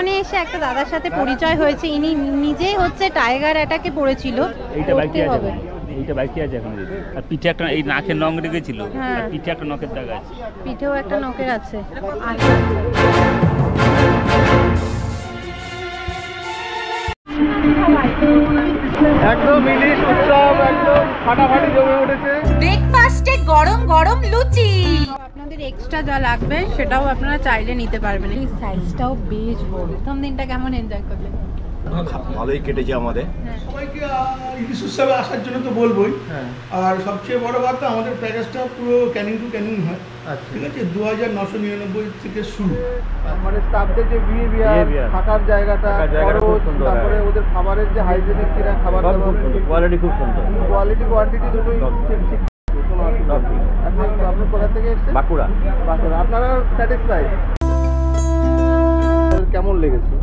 স্টেশনে এসে একটা দাদার সাথে পরিচয় হয়েছে, ইনি নিজেই হচ্ছে টাইগার অ্যাটাকে পড়েছিল। এইটা বাইক কি আছে, এইটা বাইক কি আছে এখন, আর পিঠে একটা এই নাকের নখ রেখেছিল, আর পিঠে একটা নখের দাগ আছে, পিঠেও একটা নখের আছে। একদম ইলিশ উৎসব একদম ফাটাফাটি জমে উঠেছে। ব্রেকফাস্টে গরম গরম লুচি, আপনাদের এক্সট্রা যা লাগবে সেটাও আপনারা চাইলে নিতে পারবেন। এই সাইজটাও বেশ বড়। প্রথম দিনটা কেমন এনজয় করলেন? ভালোই কেটেছে আমাদের। সবাইকে ইলিশ উৎসবে আসার জন্য তো বলবোই। আর সবচেয়ে বড় কথা আমাদের প্যাকেজটা পুরো ক্যানিং টু ক্যানিং হয়, ঠিক আছে। 2999 থেকে শুরু। মানে স্টাফদের যে বিহেভিয়ার, থাকার জায়গাটা, তারপরে ওদের খাবারের যে হাইজেনিক কিনা খাবার দাবার, কোয়ালিটি খুব সুন্দর, কোয়ালিটি কোয়ান্টিটি দুটোই ঠিক। আপনি কোথা থেকে এসেছেন? বাঁকুড়া। আপনারা স্যাটিসফাইড? কেমন লেগেছে?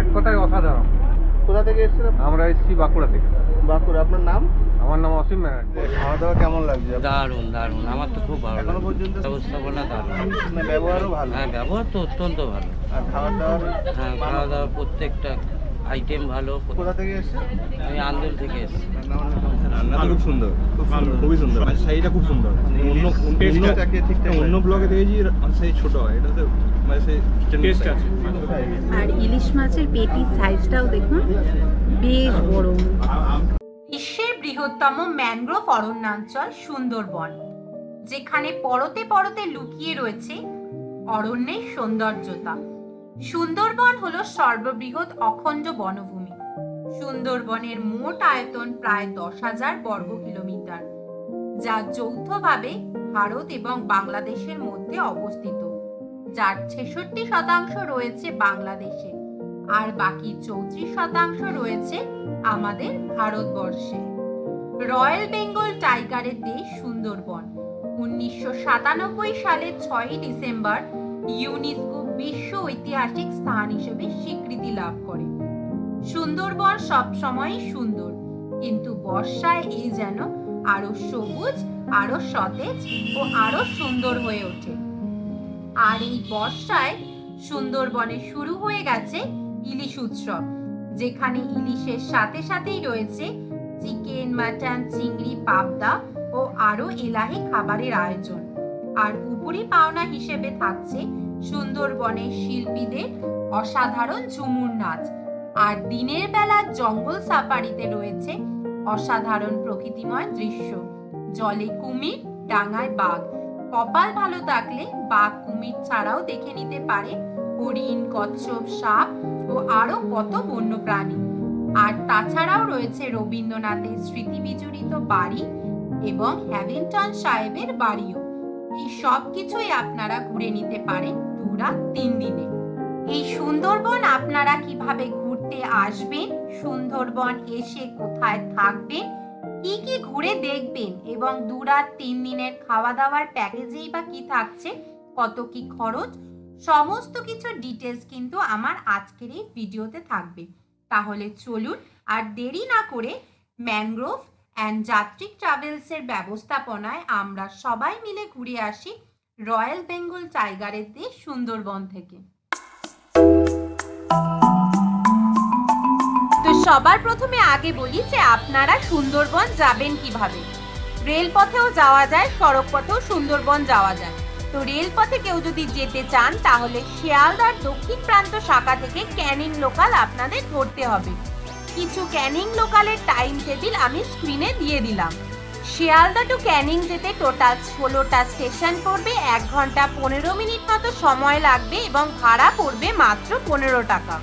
এক কথায় অসাধারণ। কোথা থেকে এসেছিলেন? আমরা এসেছি বাঁকুড়া থেকে। বাঁকুড়া। আপনার নাম? আমার নাম অসীম ব্যানার্জি। খাওয়া দাওয়া কেমন লাগছে? দারুণ দারুণ, আমার তো খুব ভালো এখনো পর্যন্ত ব্যবস্থাপনা দারুণ। ব্যবহারও ভালো? হ্যাঁ, ব্যবহার তো অত্যন্ত ভালো। আর খাওয়া দাওয়া? হ্যাঁ, খাওয়া দাওয়া প্রত্যেকটা আইটেম ভালো। কোথা থেকে এসেছেন? আমি আন্দোল থেকে এসেছি। রান্না খুব সুন্দর, খুবই সুন্দর। শাড়িটা খুব সুন্দর। অন্য ব্লগে দেখেছি সেই ছোট হয়, এটাতে মানে সেই টেস্ট আছে। আর ইলিশ মাছের পেটির সাইজটাও দেখুন বেশ বড়। বিশ্বের বৃহত্তম ম্যানগ্রোভ অরণ্যাঞ্চল সুন্দরবন, যেখানে পরতে পরতে লুকিয়ে রয়েছে অরণ্যের সৌন্দর্যতা। সুন্দরবন হলো সর্ববৃহৎ অখণ্ড বনভূমি। সুন্দরবনের মোট আয়তন প্রায় 10,000 বর্গ কিলোমিটার, যা যৌথভাবে ভারত এবং বাংলাদেশের মধ্যে অবস্থিত, যার 66% রয়েছে বাংলাদেশে আর বাকি 34% রয়েছে আমাদের ভারতবর্ষে। রয়্যাল বেঙ্গল টাইগারের দেশ সুন্দরবন 1997 সালে 6 ডিসেম্বর ইউনেস্কো বিশ্ব ঐতিহাসিক স্থান হিসেবে স্বীকৃতি লাভ করে। সুন্দরবন সবসময়ই সুন্দর, কিন্তু বর্ষায় এই যেন আরো সবুজ, আরো সতেজ ও আরো সুন্দর হয়ে ওঠে। আর এই বর্ষায় সুন্দরবনে শুরু হয়ে গেছে ইলিশ উৎসব, যেখানে ইলিশের সাথে সাথেই রয়েছে চিকেন, মাটন, চিংড়ি, পাবদা ও আরো এলাহি খাবারের আয়োজন। আর উপরি পাওনা হিসেবে থাকছে সুন্দরবনের শিল্পীদের অসাধারণ ঝুমুর নাচ। আর দিনের বেলা জঙ্গল সাফারিতে রয়েছে অসাধারণ প্রকৃতিময় দৃশ্য। জলে কুমির, ডাঙায় বাঘ। কপাল ভালো থাকলে বাঘ কুমির ছাড়াও দেখে নিতে পারে হরিণ, কচ্ছপ, সাপ ও আরো কত বন্যপ্রাণী। আর তাছাড়াও রয়েছে রবীন্দ্রনাথের স্মৃতি বিজড়িত বাড়ি এবং হ্যাভিংটন সাহেবের বাড়িও। এই সব কিছুই আপনারা ঘুরে নিতে পারেন 2 রাত 3 দিনে। এই সুন্দরবন আপনারা কিভাবে ঘুরতে আসবেন, সুন্দরবন এসে কোথায় থাকবেন, কি কি ঘুরে দেখবেন এবং 2 রাত 3 দিনের খাওয়া দাওয়ার প্যাকেজেই বা কি থাকছে, কত কি খরচ, সমস্ত কিছু ডিটেলস কিন্তু আমার আজকের এই ভিডিওতে থাকবে। তাহলে চলুন আর দেরি না করে ম্যানগ্রোভ অ্যান্ড যাত্রিক ট্রাভেলসের ব্যবস্থাপনায় আমরা সবাই মিলে ঘুরে আসি রয়্যাল বেঙ্গল টাইগারের দেশ সুন্দরবন থেকে। তো সবার প্রথমে আগে বলি যে আপনারা সুন্দরবন যাবেন কিভাবে। রেলপথেও যাওয়া যায়, সড়ক পথেও সুন্দরবন যাওয়া যায়। তো রেলপথে কেউ যদি যেতে চান তাহলে শিয়ালদার দক্ষিণ প্রান্ত শাখা থেকে ক্যানিং লোকাল আপনাদের ধরতে হবে। কিছু ক্যানিং লোকালের টাইম টেবিল আমি স্ক্রিনে দিয়ে দিলাম। শিয়ালদা টু ক্যানিং যেতে টোটাল 16টা স্টেশন পড়বে, 1 ঘন্টা 15 মিনিট মতো সময় লাগবে এবং ভাড়া পড়বে মাত্র 15 টাকা।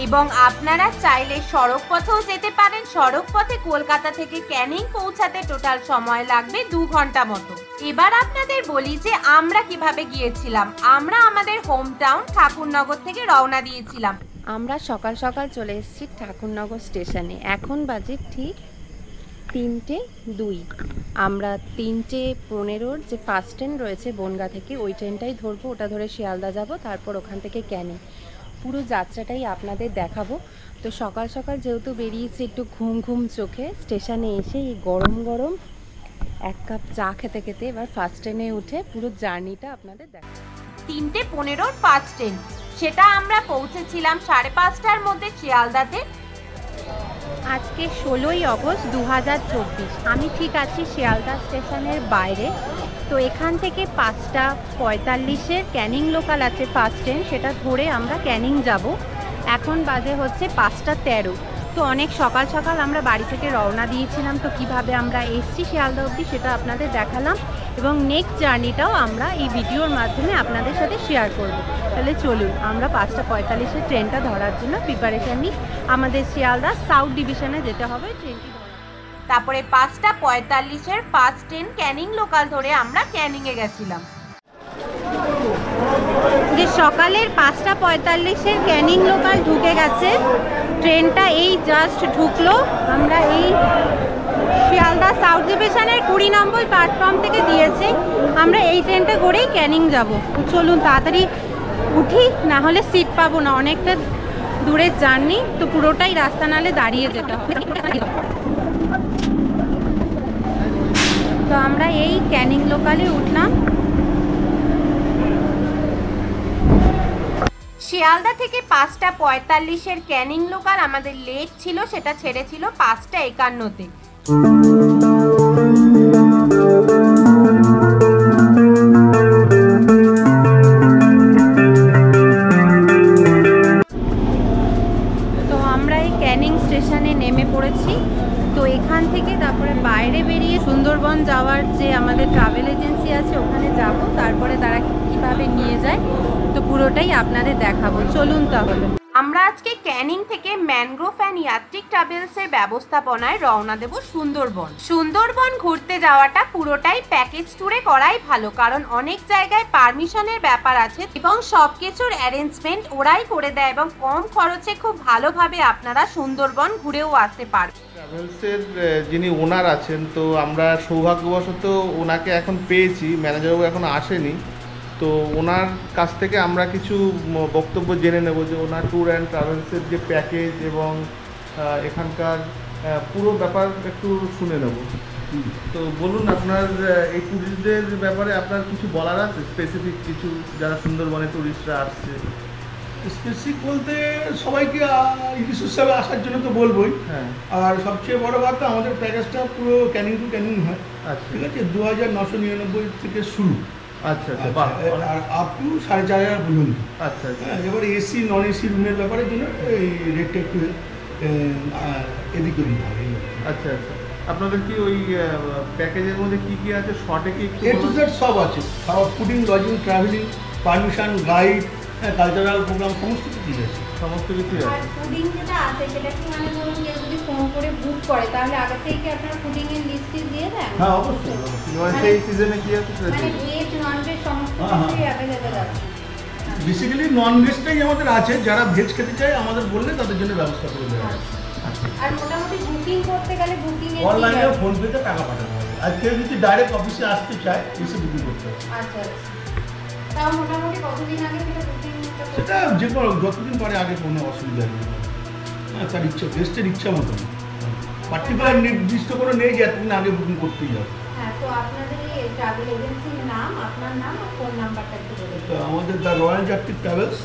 এবং আপনারা চাইলে সড়ক পথেও যেতে পারেন। সড়ক পথে কলকাতা থেকে ক্যানিং পৌঁছাতে টোটাল সময় লাগবে 2 ঘন্টা মতো। এবার আপনাদের বলি যে আমরা কিভাবে গিয়েছিলাম। আমরা আমাদের হোম টাউন ঠাকুরনগর থেকে রওনা দিয়েছিলাম। আমরা সকাল সকাল চলে এসেছি ঠাকুরনগর স্টেশনে। এখন বাজে ঠিক 3:02। আমরা 3:15 যে ফার্স্ট ট্রেন রয়েছে বনগাঁ থেকে, ওই ট্রেনটাই ধরবো। ওটা ধরে শিয়ালদা যাব, তারপর ওখান থেকে ক্যানিং। পুরো যাত্রাটাই আপনাদের দেখাবো। তো সকাল সকাল যেহেতু বেরিয়েছি একটু ঘুম ঘুম চোখে, স্টেশনে এসে এই গরম গরম 1 কাপ চা খেতে খেতে এবার ফার্স্ট ট্রেনে উঠে পুরো জার্নিটা আপনাদের দেখাবো। 3:15 ফার্স্ট ট্রেন সেটা আমরা পৌঁছেছিলাম 5:30টার মধ্যে শিয়ালদাতে। আজকে 16ই আগস্ট 2024। আমি ঠিক আছি শিয়ালদা স্টেশনের বাইরে। তো এখান থেকে 5:45-এর ক্যানিং লোকাল আছে ফার্স্ট ট্রেন, সেটা ধরে আমরা ক্যানিং যাব। এখন বাজে হচ্ছে 5:13। তো অনেক সকাল সকাল আমরা বাড়ি থেকে রওনা দিয়েছিলাম। তো কিভাবে আমরা এসছি শিয়ালদা অবধি সেটা আপনাদের দেখালাম, এবং নেক্সট জার্নিটাও আমরা এই ভিডিওর মাধ্যমে আপনাদের সাথে শেয়ার করব। তাহলে চলুন আমরা 5:45-এর ট্রেনটা ধরার জন্য প্রিপারেশান নিই। আমাদের শিয়ালদা সাউথ ডিভিশনে যেতে হবে ট্রেনটি ধরে। তারপরে 5:45-এর ফার্স্ট ট্রেন ক্যানিং লোকাল ধরে আমরা ক্যানিংয়ে গেছিলাম। যে সকালের 5:45-এর ক্যানিং লোকাল ঢুকে গেছে, ট্রেনটা এই জাস্ট ঢুকলো। আমরা এই শিয়ালদা সাউথ ডিভিশনের 20 নম্বর প্ল্যাটফর্ম থেকে দিয়েছে। আমরা এই ট্রেনটা করেই ক্যানিং যাব। চলুন তাড়াতাড়ি উঠি, না হলে সিট পাবো না। অনেকটা দূরের জার্নি, তো পুরোটাই রাস্তা নালে দাঁড়িয়ে যেতে হবে। তো আমরা এই ক্যানিং লোকালে উঠলাম। শিয়ালদা থেকে 5:45-এর ক্যানিং লোকাল আমাদের লেট ছিল, সেটা ছেড়েছিল 5:51-তে। তো আমরা এই ক্যানিং স্টেশনে নেমে পড়েছি। তো এখান থেকে তারপরে বাইরে বেরিয়ে সুন্দরবন যাওয়ার যে আমাদের ট্রাভেল এজেন্সি আছে ওখানে যাব। তারপরে তারা কিভাবে নিয়ে যায় তো পুরোটাই আপনাদের দেখাবো। চলুন তাহলে। আমরা আজকে ক্যানিং থেকে ম্যানগ্রোভ অ্যান্ড ইয়াত্রিক ট্রাভেলসের ব্যবস্থাপনায় রওনা দেব সুন্দরবন। সুন্দরবন ঘুরতে যাওয়াটা পুরোটাই প্যাকেজ ট্যুরে করাই ভালো, কারণ অনেক জায়গায় পারমিশনের ব্যাপার আছে এবং সবকিছুর অ্যারেঞ্জমেন্ট ওরাই করে দেয়, এবং কম খরচে খুব ভালোভাবে আপনারা সুন্দরবন ঘুরেও আসতে পারবেন। ট্রাভেলসের যিনি ওনার আছেন, তো আমরা সৌভাগ্যবশত ওনাকে এখন পেয়েছি, ম্যানেজারবাবু এখন আসেনি। তো ওনার কাছ থেকে আমরা কিছু বক্তব্য জেনে নেব যে ওনার ট্যুর অ্যান্ড ট্রাভেলসের যে প্যাকেজ এবং এখানকার পুরো ব্যাপার একটু শুনে নেব। তো বলুন, আপনার এই ট্যুরিস্টদের ব্যাপারে আপনার কিছু বলার আছে স্পেসিফিক কিছু, যারা সুন্দরবনে ট্যুরিস্টরা আসছে? স্পেসিফিক বলতে সবাইকে ইলিশ উৎসবে আসার জন্য তো বলবোই। হ্যাঁ। আর সবচেয়ে বড় কথা, আমাদের প্যাকেজটা পুরো ক্যানিং টু ক্যানিং হয়। আচ্ছা, ঠিক আছে, 2,999 থেকে শুরু। আচ্ছা আচ্ছা, আর আপ টু 4,500 পর্যন্ত। আচ্ছা আচ্ছা। এবারে এসি নন এসি রুমের ব্যাপারের জন্য এই রেটটা একটু এদিক ওদিক হয়। আচ্ছা আচ্ছা, আপনাদের কি ওই প্যাকেজের মধ্যে কি কি আছে শর্টে কি একটু এ টু জেড সব আছে, খাওয়া, fooding, lodging, travelling, permission, guide, cultural programme, সমস্ত কিছুই আছে। সমস্ত কিছুই আর আছে। ফুডিং যেটা আছে সেটা কি মানে ধরুন কেউ যদি ফোন করে বুক করে তাহলে আগে থেকে কি আপনারা ফুডিং এর লিস্ট দিয়ে দেন? হ্যাঁ, অবশ্যই অবশ্যই। এবার সেই সিজনে কি আছে? মানে ভেজ নন ভেজ সমস্ত কিছুই অ্যাভেলেবল আছে। বেসিক্যালি নন ভেজটাই আমাদের আছে, যারা ভেজ খেতে চায় আমাদের বললে তাদের জন্য ব্যবস্থা করে দেওয়া হয়। আর মোটামুটি বুকিং করতে গেলে বুকিং এর অনলাইনে ফোনপেতে টাকা পাঠানো হবে, আর কেউ যদি ডাইরেক্ট অফিসে আসতে চায় এসে বুকিং করতে হবে। আচ্ছা আচ্ছা, তাও মোটামুটি কতদিন আগে থেকে বুকিং করতে হবে? সেটা যে কোনো যতদিন পরে আগে কোনো অসুবিধা নেই। হ্যাঁ, তার ইচ্ছা, গেস্টের ইচ্ছা মতো। পার্টিকুলার নির্দিষ্ট কোনো নেই যে এতদিন আগে বুকিং করতেই হবে। হ্যাঁ, তো আপনাদের এই ট্রাভেল এজেন্সির নাম, আপনার নাম আর ফোন নাম্বারটা একটু বলে তো দিন। আমাদের দ্য রয়্যাল যাত্রী ট্রাভেলস,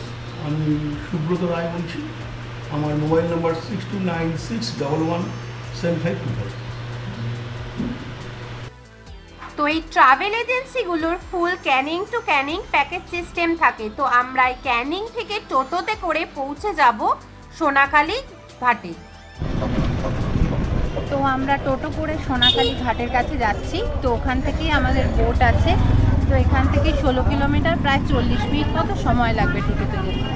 আমি সুব্রত রায় বলছি। আমার মোবাইল নাম্বার 6296117525। তো এই ট্রাভেল এজেন্সিগুলোর full Canning to Canning package system থাকে। তো আমরা এই ক্যানিং থেকে টোটোতে করে পৌঁছে যাব সোনাখালী ঘাটে। তো আমরা টোটো করে সোনাখালী ঘাটের কাছে যাচ্ছি। তো ওখান থেকেই আমাদের বোট আছে। তো এখান থেকে 16 কিলোমিটার, প্রায় 40 মিনিট মতো সময় লাগবে টোটোতে যেতে।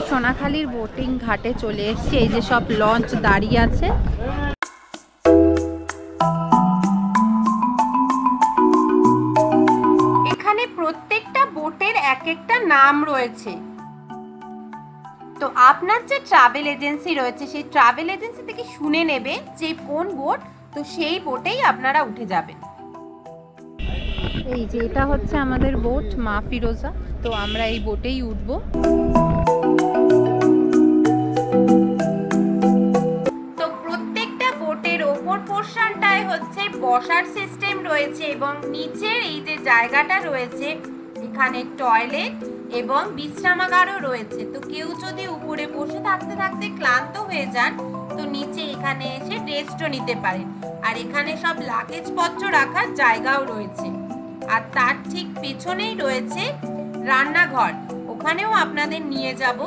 সোনাখালীর বোটিং ঘাটে চলে এসেছি। এই যে সব লঞ্চ দাঁড়িয়ে আছে। এখানে প্রত্যেকটা বোটের এক একটা নাম রয়েছে। তো আপনার যে ট্রাভেল এজেন্সি রয়েছে সেই ট্রাভেল এজেন্সি থেকে শুনে নেবে যে কোন বোট, তো সেই বোটেই আপনারা উঠে যাবেন। এই যে এটা হচ্ছে আমাদের বোট মা ফিরোজা। তো আমরা এই বোটেই উঠবো। তো প্রত্যেকটা বোটের ওপর পোর্শনটায় হচ্ছে বসার সিস্টেম রয়েছে এবং নিচের এই যে জায়গাটা রয়েছে এখানে টয়লেট এবং বিশ্রামাগারও রয়েছে। তো কেউ যদি উপরে বসে থাকতে থাকতে ক্লান্ত হয়ে যান তো নিচে এখানে এসে রেস্টও নিতে পারেন। আর এখানে সব লাগেজ পত্র রাখার জায়গাও রয়েছে। আর তার ঠিক পেছনেই রয়েছে রান্নাঘর, ওখানেও আপনাদের নিয়ে যাব।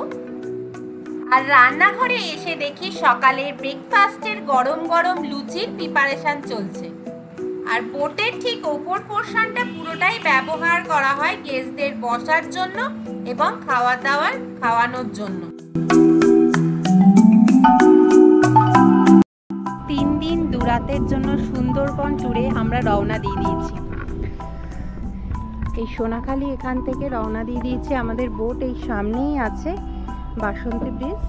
আর রান্নাঘরে এসে দেখি সকালের ব্রেকফাস্টের গরম গরম লুচির প্রিপারেশন চলছে। আর বোটের ঠিক ওপর পোর্শনটা পুরোটাই ব্যবহার করা হয় গেস্টদের বসার জন্য এবং খাওয়া দাওয়ার খাওয়ানোর জন্য। 3 দিন 2 রাতের জন্য সুন্দরবন ট্যুরে আমরা রওনা দিয়ে দিয়েছি। এই সোনাখালি এখান থেকে রওনা দিয়ে দিয়েছি। আমাদের বোট এই সামনেই আছে, বাসন্তী ব্রিজ।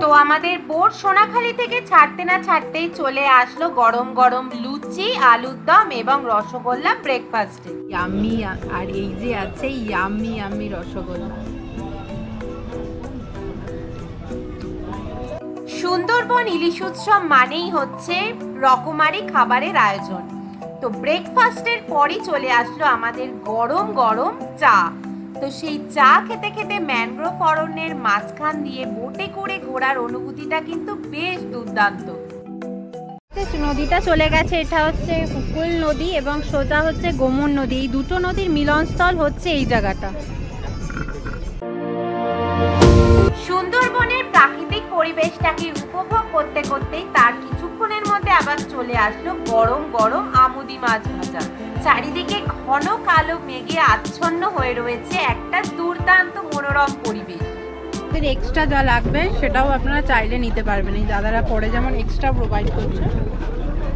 তো আমাদের বোট সোনাখালি থেকে ছাড়তে না ছাড়তেই চলে আসলো গরম গরম লুচি, আলুর দম এবং রসগোল্লা ব্রেকফাস্টে। ইয়াম্মি। আর এই যে আছে ইয়াম্মি ইয়াম্মি রসগোল্লা। সুন্দরবন ইলিশ উৎসব মানেই হচ্ছে রকমারি খাবারের আয়োজন। তো ব্রেকফাস্টের পরই চলে আসলো আমাদের গরম গরম চা। তো সেই চা খেতে খেতে ম্যানগ্রোভ অরণ্যের মাঝখান দিয়ে বোটে করে ঘোরার অনুভূতিটা কিন্তু বেশ দুর্দান্ত। নদীটা চলে গেছে, এটা হচ্ছে হুকুল নদী এবং সোজা হচ্ছে গোমন নদী। এই দুটো নদীর মিলনস্থল হচ্ছে এই জায়গাটা। সুন্দরবনের প্রাকৃতিক পরিবেশটাকে উপভোগ করতে করতেই তার কিছুক্ষণের মধ্যে আবার চলে আসলো গরম গরম আমুদি মাছ ভাজা। চারিদিকে ঘন কালো মেঘে আচ্ছন্ন হয়ে রয়েছে একটা দুর্দান্ত মনোরম পরিবেশ। এক্সট্রা যা লাগবে সেটাও আপনারা চাইলে নিতে পারবেন, এই দাদারা পরে যেমন এক্সট্রা প্রোভাইড করছে।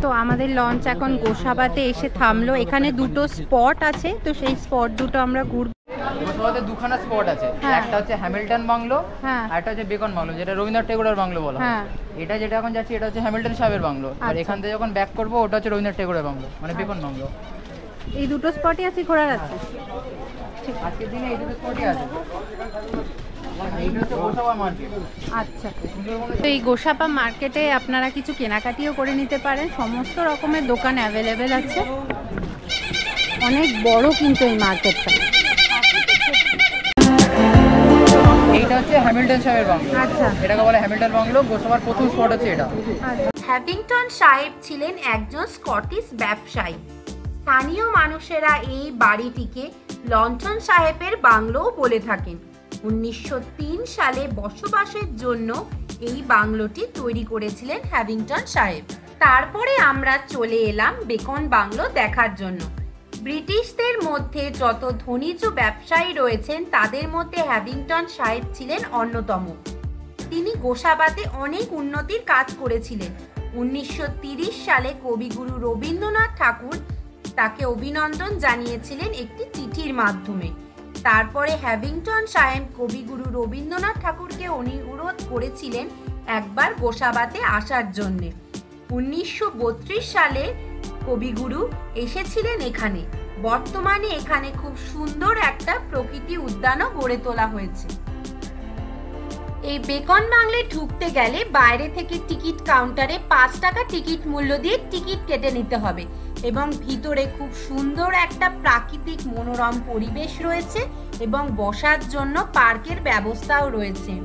তো আমাদের লঞ্চ এখন গোসাবাতে এসে থামলো। এখানে দুটো স্পট আছে, তো সেই স্পট দুটো আমরা ঘুরবো। গোসাবাতে দুখানা স্পট আছে, একটা হচ্ছে হ্যামিল্টন বাংলো আর একটা হচ্ছে বেকন বাংলো, যেটা রবীন্দ্রনাথ ঠাকুরের বাংলো বলা হয়। এটা যেটা এখন যাচ্ছে এটা হচ্ছে হ্যামিল্টন সাহেবের বাংলো। আর এখান থেকে যখন ব্যাক করবো ওটা হচ্ছে রবীন্দ্রনাথ ঠাকুরের বাংলো, মানে বেকন বাংলো। এই দুটো স্পটই আছে ঘোরার আছে আজকের দিনে, এই দুটো স্পটই আছে। আচ্ছা, তো এই গোসাবা মার্কেটে আপনারা কিছু কেনাকাটিও করে নিতে পারেন। সমস্ত রকমের দোকান অ্যাভেলেবেল আছে, অনেক বড় কিন্তু এই মার্কেটটা। এইটা হচ্ছে হ্যামিল্টন সাহেবের বাংলো। আচ্ছা, এটাকে বলে হ্যামিল্টন বাংলো। গোসাবার প্রথম স্পট হচ্ছে এটা। হ্যাভিংটন সাহেব ছিলেন একজন স্কটিশ ব্যবসায়ী। স্থানীয় মানুষেরা এই বাড়িটিকে লন্ঠন সাহেবের বাংলোও বলে থাকেন। 1903 সালে বসবাসের জন্য এই বাংলোটি তৈরি করেছিলেন হ্যাভিংটন সাহেব। তারপরে আমরা চলে এলাম বেকন বাংলো দেখার জন্য। ব্রিটিশদের মধ্যে যত ধনীজ ব্যবসায়ী রয়েছেন তাদের মধ্যে হ্যাভিংটন সাহেব ছিলেন অন্যতম। তিনি গোসাবাতে অনেক উন্নতির কাজ করেছিলেন। 1930 সালে কবিগুরু রবীন্দ্রনাথ ঠাকুর তাকে অভিনন্দন জানিয়েছিলেন একটি চিঠির মাধ্যমে। তারপরে হ্যাভিংটন সাহেব কবিগুরু রবীন্দ্রনাথ ঠাকুরকে অনুরোধ করেছিলেন একবার গোসাবাতে আসার জন্যে। 1932 সালে কবিগুরু এসেছিলেন এখানে। বর্তমানে এখানে খুব সুন্দর একটা প্রকৃতি উদ্যানও গড়ে তোলা হয়েছে। এই বেকন বাংলে ঢুকতে গেলে বাইরে থেকে টিকিট কাউন্টারে 5 টাকা টিকিট মূল্য দিয়ে টিকিট কেটে নিতে হবে এবং ভিতরে খুব সুন্দর একটা প্রাকৃতিক মনোরম পরিবেশ রয়েছে এবং বসার জন্য পার্কের ব্যবস্থাও রয়েছে।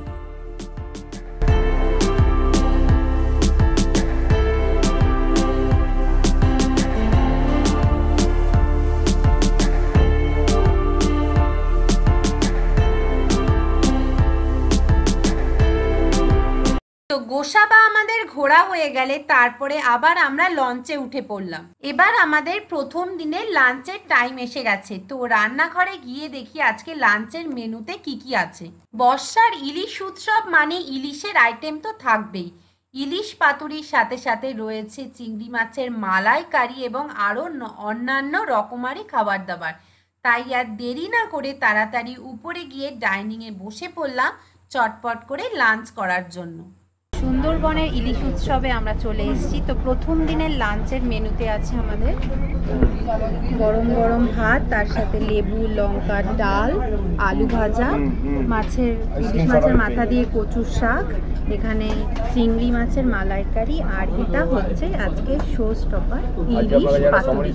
গোসাবা আমাদের ঘোরা হয়ে গেলে তারপরে আবার আমরা লঞ্চে উঠে পড়লাম। এবার আমাদের প্রথম দিনের লাঞ্চের টাইম এসে গেছে। তো রান্নাঘরে গিয়ে দেখি আজকে লাঞ্চের মেনুতে কি কি আছে। বর্ষার ইলিশ উৎসব মানে ইলিশের আইটেম তো থাকবেই। ইলিশ পাতুরির সাথে সাথে রয়েছে চিংড়ি মাছের মালাইকারি এবং আরও অন্যান্য রকমারি খাবার দাবার। তাই আর দেরি না করে তাড়াতাড়ি উপরে গিয়ে ডাইনিংয়ে বসে পড়লাম চটপট করে লাঞ্চ করার জন্য। সুন্দরবনের ইলিশ উৎসবে আমরা চলে এসেছি। তো প্রথম দিনের লাঞ্চের মেনুতে আছে আমাদের গরম গরম ভাত, তার সাথে লেবু, লঙ্কা, ডাল, আলু ভাজা, ইলিশ মাছের মাথা দিয়ে কচুর শাক, এখানে চিংড়ি মাছের মালাইকারি, আর এটা হচ্ছে আজকে শো স্টপার ইলিশ পাতুরি।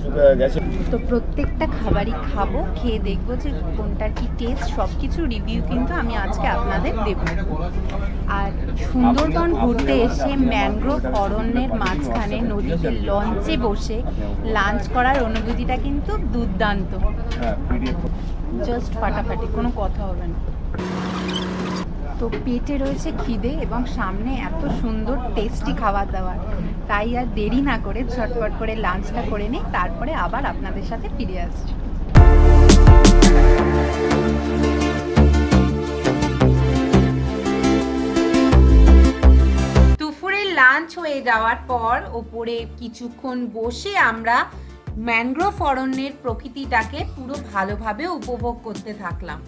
তো প্রত্যেকটা খাবারই খাবো, খেয়ে দেখবো যে কোনটার কি টেস্ট, সব কিছু রিভিউ কিন্তু আমি আজকে আপনাদের দেবো। আর সুন্দরবন ঘুরতে এসে ম্যানগ্রোভ অরণ্যের মাঝখানে নদীতে লঞ্চে বসে লাঞ্চ করার অনুভূতিটা কিন্তু দুর্দান্ত, জাস্ট ফাটাফাটি, কোনো কথা হবে না। তো পেটে রয়েছে খিদে এবং সামনে এত সুন্দর টেস্টি খাবার দাবার, তাই আর দেরি না করে ঝটপট করে লাঞ্চটা করে নিই, তারপরে আবার আপনাদের সাথে ফিরে আসছি। দুপুরের লাঞ্চ হয়ে যাওয়ার পর ওপরে কিছুক্ষণ বসে আমরা ম্যানগ্রোভ অরণ্যের প্রকৃতিটাকে পুরো ভালোভাবে উপভোগ করতে থাকলাম।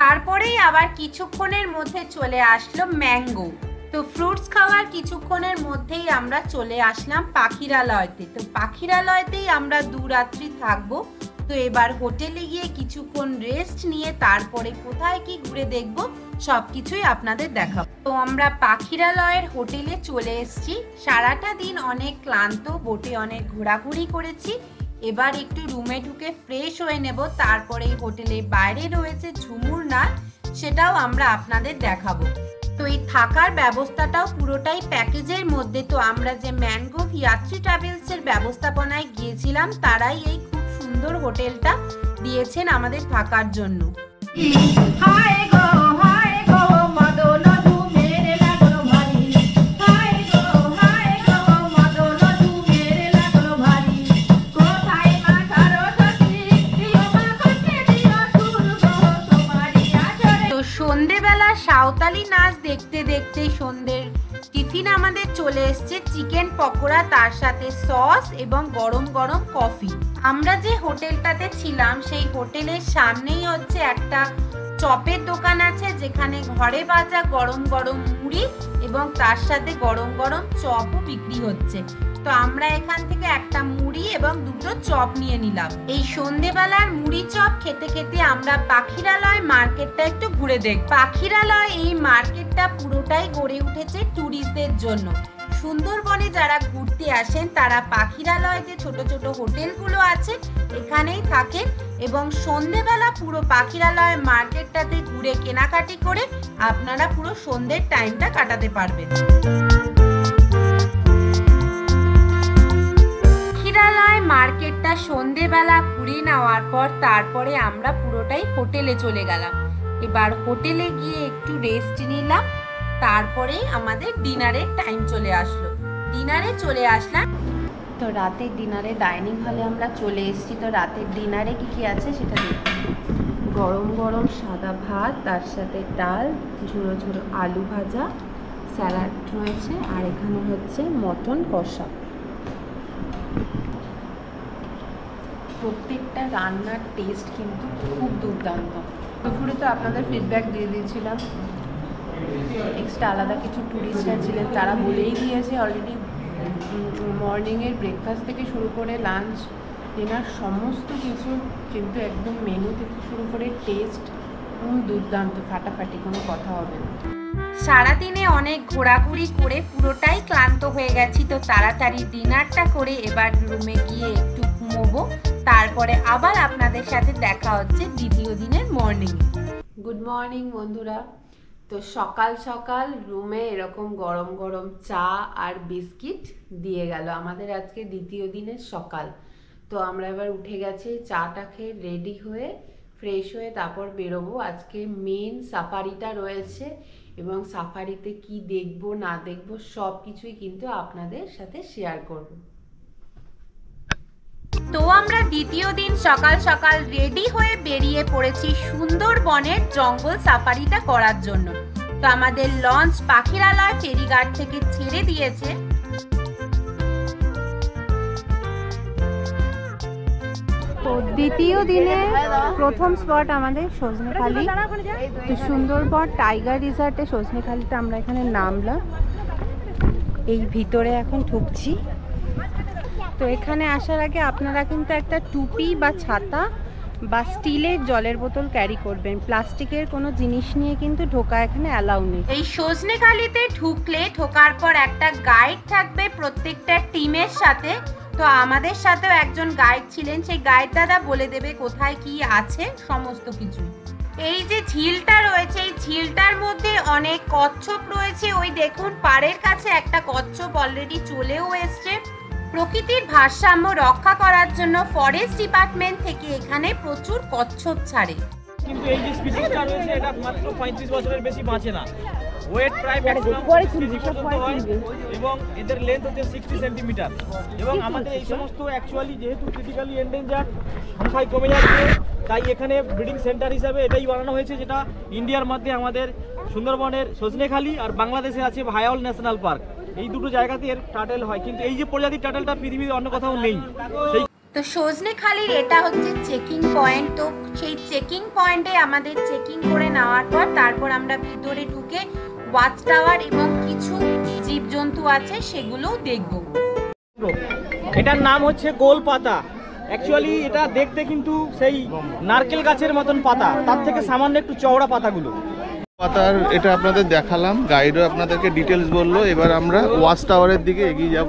তারপরেই আবার কিছুক্ষণের মধ্যে চলে আসলো ম্যাঙ্গো। তো ফ্রুটস খাওয়ার কিছুক্ষণের মধ্যেই আমরা চলে আসলাম পাখিরালয়তে। তো পাখিরালয়তেই আমরা 2 রাত্রি থাকবো। তো এবার হোটেলে গিয়ে কিছুক্ষণ রেস্ট নিয়ে তারপরে কোথায় কি ঘুরে দেখবো সবকিছুই আপনাদের দেখাবো। তো আমরা পাখিরালয়ের হোটেলে চলে এসেছি। সারাটা দিন অনেক ক্লান্ত, বোটে অনেক ঘোরাঘুরি করেছি। এবার একটু রুমে ঢুকে ফ্রেশ হয়ে নেব, তারপরে হোটেলের বাইরে রয়েছে ঝুমুর নাচ, সেটাও আমরা আপনাদের দেখাবো। তো এই থাকার ব্যবস্থাটাও পুরোটাই প্যাকেজের মধ্যে। তো আমরা যে ম্যানগ্রোভ ইয়াত্রী ট্রাভেলসের ব্যবস্থাপনায় গিয়েছিলাম, তারাই এই খুব সুন্দর হোটেলটা দিয়েছেন আমাদের থাকার জন্য। সন্ধেবেলা সাঁওতালি নাচ দেখতে দেখতে সন্ধ্যের টিফিন আমাদের চলে এসছে চিকেন পকোড়া, তার সাথে সস এবং গরম গরম কফি। আমরা যে হোটেলটাতে ছিলাম সেই হোটেলের সামনেই হচ্ছে একটা চপের দোকান আছে, যেখানে ঘরে ভাজা গরম গরম মুড়ি এবং তার সাথে গরম গরম চপও বিক্রি হচ্ছে। তো আমরা এখান থেকে একটা মুড়ি এবং 2টো চপ নিয়ে নিলাম। এই সন্ধেবেলার মুড়ি চপ খেতে খেতে আমরা পাখিরালয় মার্কেটটা একটু ঘুরে দেখ। পাখিরালয় এই মার্কেটটা পুরোটাই গড়ে উঠেছে ট্যুরিস্টদের জন্য। সুন্দরবনে যারা ঘুরতে আসেন তারা পাখিরালয় যে ছোট ছোট হোটেলগুলো আছে এখানেই থাকেন এবং সন্ধেবেলা পুরো পাখিরালয় মার্কেটটাতে ঘুরে কেনাকাটি করে আপনারা পুরো সন্ধ্যের টাইমটা কাটাতে পারবেন। পাখিরালয় মার্কেটটা সন্ধেবেলা ঘুরে নেওয়ার পর তারপরে আমরা পুরোটাই হোটেলে চলে গেলাম। এবার হোটেলে গিয়ে একটু রেস্ট নিলাম, তারপরে আমাদের ডিনারের টাইম চলে আসলো। ডিনারে চলে আসলাম। তো রাতের ডিনারে ডাইনিং হলে আমরা চলে এসেছি। তো রাতের ডিনারে কি কি আছে সেটা দেখুন। গরম গরম সাদা ভাত, তার সাথে ডাল, ঝুড়ো ঝুড়ো আলু ভাজা, স্যালাড রয়েছে, আর এখানে হচ্ছে মটন কষা। প্রত্যেকটা রান্নার টেস্ট কিন্তু খুব দুর্দান্ত। দুপুরে তো আপনাদের ফিডব্যাক দিয়ে দিয়েছিলাম, এক্সট্রা আলাদা কিছু ট্যুরিস্টরা ছিলেন, তারা বলেই দিয়েছে অলরেডি মর্নিংয়ের ব্রেকফাস্ট থেকে শুরু করে লাঞ্চ ডিনার সমস্ত কিছু কিন্তু একদম মেনু থেকে শুরু করে টেস্ট দুর্দান্ত, ফাটাফাটি, কোনো কথা হবে না। সারাদিনে অনেক ঘোরাঘুরি করে পুরোটাই ক্লান্ত হয়ে গেছি। তো তাড়াতাড়ি ডিনারটা করে এবার রুমে গিয়ে একটু ঘুমোবো, তারপরে আবার আপনাদের সাথে দেখা হচ্ছে দ্বিতীয় দিনের মর্নিং। গুড মর্নিং বন্ধুরা। তো সকাল সকাল রুমে এরকম গরম গরম চা আর বিস্কিট দিয়ে গেল আমাদের আজকে দ্বিতীয় দিনের সকাল। তো আমরা এবার উঠে গেছি, চাটা খেয়ে রেডি হয়ে ফ্রেশ হয়ে তারপর বেরোবো। আজকে মেন সাফারিটা রয়েছে এবং সাফারিতে কি দেখবো না দেখবো সব কিছুই কিন্তু আপনাদের সাথে শেয়ার করব। তো আমরা দ্বিতীয় দিন সকাল সকাল রেডি হয়ে বেরিয়ে পড়েছি সুন্দরবনের জঙ্গল সাফারিটা করার জন্য। তো আমাদের লঞ্চ পাখিরালয় ফেরিঘাট থেকে ছেড়ে দিয়েছে। তো দ্বিতীয় দিনে প্রথম স্পট আমাদের সজনেখালি। তো সুন্দরবন টাইগার রিজার্ভে সজনেখালিটা আমরা এখানে নামলাম, এই ভিতরে এখন ঢুকছি। তো এখানে আসার আগে আপনারা কিন্তু একটা টুপি বা ছাতা বা স্টিলের জলের বোতল ক্যারি করবেন, প্লাস্টিকের কোনো জিনিস নিয়ে কিন্তু ঢোকা এখানে অ্যালাউ নেই। এই সজনেখালিতে ঢুকলে ঢোকার পর একটা গাইড থাকবে প্রত্যেকটা টিমের সাথে। তো আমাদের সাথেও একজন গাইড ছিলেন, সেই গাইড দাদা বলে দেবে কোথায় কি আছে সমস্ত কিছু। এই যে ঝিলটা রয়েছে, এই ঝিলটার মধ্যে অনেক কচ্ছপ রয়েছে। ওই দেখুন পাড়ের কাছে একটা কচ্ছপ অলরেডি চলেও এসছে। প্রকৃতির ভারসাম্য রক্ষা করার জন্য ফরেস্ট ডিপার্টমেন্ট থেকে এখানে প্রচুর কচ্ছপ ছাড়ে। কিন্তু এই যে স্পিসিসটা রয়েছে এটা মাত্র 35 বছরের বেশি বাঁচে না। ওয়েট প্রায় ম্যাক্সিমাম 30 পর্যন্ত হয় এবং এদের লেন্থ হচ্ছে 60 সেন্টিমিটার। এবং আমাদের এই সমস্ত অ্যাকচুয়ালি যেহেতু ক্রিটিক্যালি এন্ডেঞ্জার্ড সংখ্যায় কমে যাচ্ছে, তাই এখানে ব্রিডিং সেন্টার হিসাবে এটাই বানানো হয়েছে, যেটা ইন্ডিয়ার মধ্যে আমাদের সুন্দরবনের সজনেখালি আর বাংলাদেশে আছে ভায়াওল ন্যাশনাল পার্ক। এই দুটো জায়গাতে এর টাটেল হয়, কিন্তু এই যে প্রজাতির টাটেলটা পৃথিবীর অন্য কোথাও নেই। তো সজনেখালির এটা হচ্ছে চেকিং পয়েন্ট। তো সেই চেকিং পয়েন্টে আমাদের চেকিং করে নেওয়ার পর তারপর আমরা ভিতরে ঢুকে ওয়াচ টাওয়ার এবং কিছু জীবজন্তু আছে সেগুলোও দেখব। এটার নাম হচ্ছে গোল পাতা। অ্যাকচুয়ালি এটা দেখতে কিন্তু সেই নারকেল গাছের মতন পাতা, তার থেকে সামান্য একটু চওড়া পাতাগুলো। পাতার এটা আপনাদের দেখালাম, গাইডও আপনাদেরকে ডিটেলস বললো। এবার আমরা ওয়াচ টাওয়ারের দিকে এগিয়ে যাব।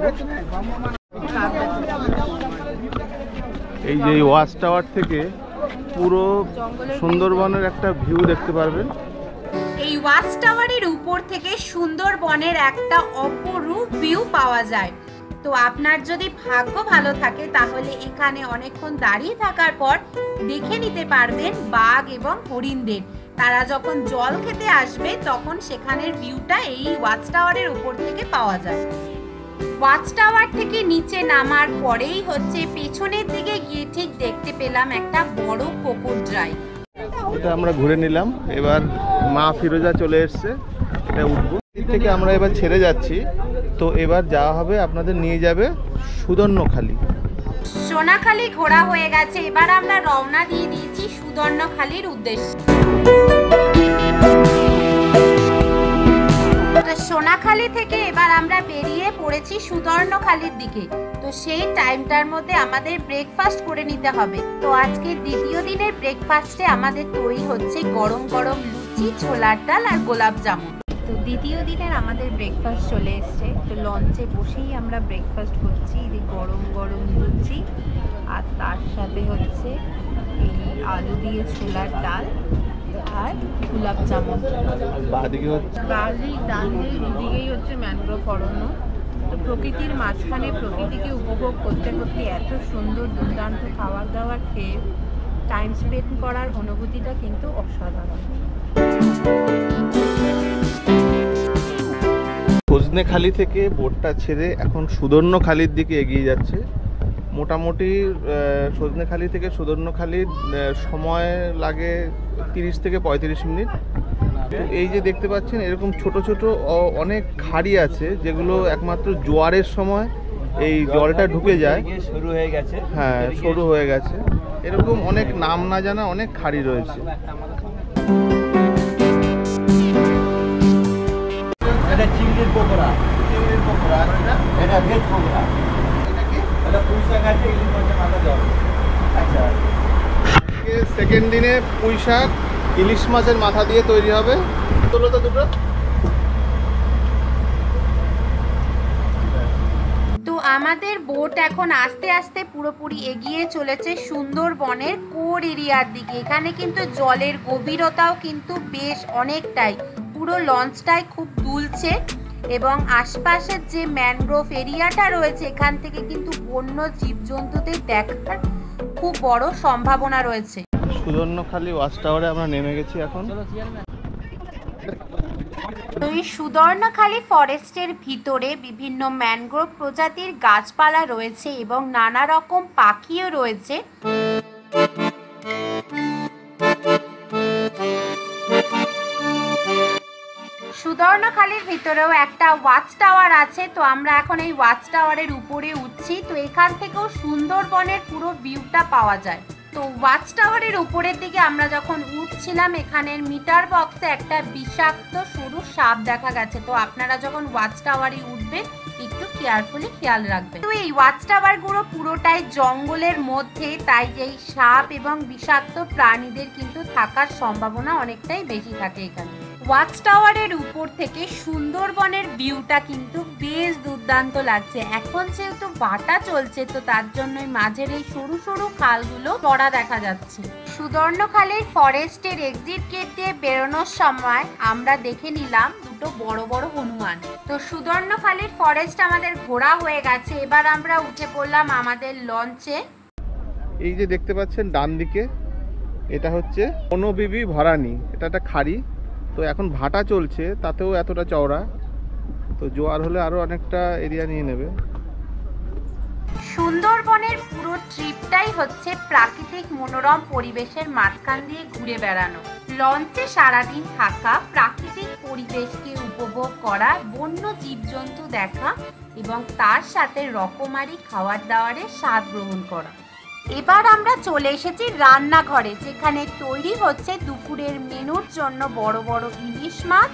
এই যে ওয়াচ টাওয়ার থেকে পুরো সুন্দরবনের একটা ভিউ দেখতে পারবেন। এই ওয়াচ টাওয়ারের উপর থেকে সুন্দরবনের একটা অপরূপ ভিউ পাওয়া যায়। তো আপনার যদি ভাগ্য ভালো থাকে তাহলে এখানে অনেকক্ষণ দাঁড়িয়ে থাকার পর দেখে নিতে পারবেন বাঘ এবং হরিণদের। তারা যখন জল খেতে আসবে তখন সেখানের ভিউটা এই ওয়াচ টাওয়ারের উপর থেকে পাওয়া যায়। ওয়াচ টাওয়ার থেকে নিচে নামার পরেই হচ্ছে পেছনের দিকে গিয়ে ঠিক দেখতে পেলাম একটা বড় কোকো ড্রাইভ। এটা আমরা ঘুরে নিলাম। এবার মা ফিরোজা চলে এসছে, এটা উঠবো। এর থেকে আমরা এবার ছেড়ে যাচ্ছি। তো এবার যাওয়া হবে, আপনাদের নিয়ে যাবে সুদর্ণখালি। সোনাখালি ঘোরা হয়ে গেছে, এবার আমরা রওনা দিয়ে দিয়েছি সুদর্ণখালির উদ্দেশ্যে। সোনাখালি থেকে এবার আমরা বেরিয়ে পড়েছি সুদর্ণখালির দিকে। তো সেই টাইমটার মধ্যে আমাদের ব্রেকফাস্ট করে নিতে হবে। তো আজকে দ্বিতীয় দিনের ব্রেকফাস্টে আমাদের তৈরি হচ্ছে গরম গরম লুচি, ছোলার ডাল আর গোলাপ জামুন। তো দ্বিতীয় দিনের আমাদের ব্রেকফাস্ট চলে এসছে। তো লঞ্চে বসেই আমরা ব্রেকফাস্ট করছি, এই গরম গরম লুচি আর তার সাথে হচ্ছে এই আলু দিয়ে ছোলার ডাল আর গোলাপ জামুন। বালি ডাল দিয়ে দুদিকেই হচ্ছে ম্যানগ্রোভ অরণ্য। তো প্রকৃতির মাঝখানে প্রকৃতিকে উপভোগ করতে করতে এত সুন্দর দুর্দান্ত খাবার দাবার খেয়ে টাইম স্পেন্ড করার অনুভূতিটা কিন্তু অসাধারণ। সজনেখালি থেকে বোটটা ছেড়ে এখন সুদর্ণখালির দিকে এগিয়ে যাচ্ছে। মোটামুটি সজনেখালি থেকে সুদর্ণখালির সময় লাগে 30 থেকে 35 মিনিট। এই যে দেখতে পাচ্ছেন এরকম ছোট ছোট অনেক খাড়ি আছে, যেগুলো একমাত্র জোয়ারের সময় এই জলটা ঢুকে যায়। শুরু হয়ে গেছে, হ্যাঁ শুরু হয়ে গেছে। এরকম অনেক নাম না জানা অনেক খাড়ি রয়েছে। এটা চিংড়ির পকোড়া, চিংড়ির পকোড়া, এটা ভেজ পকোড়া। এটা কি? এটা পুঁই শাক আছে, ইলিশ মাছের মাথা দেওয়া। আচ্ছা, সেকেন্ড দিনে পুঁই শাক ইলিশ মাছের মাথা দিয়ে তৈরি হবে। তোলো তো দুটো। তো আমাদের বোট এখন আস্তে আস্তে পুরোপুরি এগিয়ে চলেছে সুন্দরবনের কোর এরিয়ার দিকে। এখানে কিন্তু জলের গভীরতাও কিন্তু বেশ অনেকটাই, পুরো লঞ্চটাই খুব দুলছে এবং আশপাশের যে ম্যানগ্রোভ এরিয়াটা রয়েছে এখান থেকে কিন্তু বন্য জীবজন্তুদের দেখার খুব বড় সম্ভাবনা রয়েছে। সুদর্ণখালি ওয়াচ টাওয়ারে আমরা নেমে গেছি এখন। এই সুদর্ণখালি ফরেস্টের ভিতরে বিভিন্ন ম্যানগ্রোভ প্রজাতির গাছপালা রয়েছে এবং নানা রকম পাখিও রয়েছে। সুদর্ণ সুবর্ণখালীর ভিতরেও একটা ওয়াচ টাওয়ার আছে, তো আমরা এখন এই ওয়াচ টাওয়ারের উপরে উঠছি। তো এখান থেকেও সুন্দরবনের পুরো ভিউটা পাওয়া যায়। তো ওয়াচ টাওয়ারের উপরের দিকে আমরা যখন উঠছিলাম, এখানের মিটার বক্সে একটা বিষাক্ত সরু সাপ দেখা গেছে। তো আপনারা যখন ওয়াচ টাওয়ারে উঠবেন একটু কেয়ারফুলি খেয়াল রাখবেন। তো এই ওয়াচ টাওয়ার গুলো পুরোটাই জঙ্গলের মধ্যে, তাই এই সাপ এবং বিষাক্ত প্রাণীদের কিন্তু থাকার সম্ভাবনা অনেকটাই বেশি থাকে এখানে। ওয়াচ টাওয়ারের উপর থেকে সুন্দরবনের ভিউটা কিন্তু বেশ দুর্দান্ত লাগছে। এখন যেহেতু ভাটা চলছে, তো তার জন্যই মাঝের এই সরু সরু খালগুলো চড়া দেখা যাচ্ছে। সুবর্ণখালীর ফরেস্টের এক্সিট গেট দিয়ে বেরোনোর সময় আমরা দেখে নিলাম দুটো বড় বড় হনুমান। তো সুবর্ণখালীর ফরেস্ট আমাদের ঘোরা হয়ে গেছে, এবার আমরা উঠে পড়লাম আমাদের লঞ্চে। এই যে দেখতে পাচ্ছেন ডান দিকে, এটা হচ্ছে বনবিবি ভরানী, এটা একটা খাড়ি। তো এখন ভাটা চলছে, তাতেও এতটা চওড়া, তো জোয়ার হলে আরো অনেকটা এরিয়া নিয়ে নেবে। সুন্দরবনের পুরো ট্রিপটাই হচ্ছে প্রাকৃতিক মনোরম পরিবেশের মাঝখান দিয়ে ঘুরে বেড়ানো। লঞ্চে সারাদিন থাকা, প্রাকৃতিক পরিবেশকে উপভোগ করা, বন্য জীবজন্তু দেখা এবং তার সাথে রকমারি খাবার দাবারের স্বাদ গ্রহণ করা। এবার আমরা চলে এসেছি রান্নাঘরে, যেখানে তৈরি হচ্ছে দুপুরের মেনুর জন্য বড় বড় ইলিশ মাছ,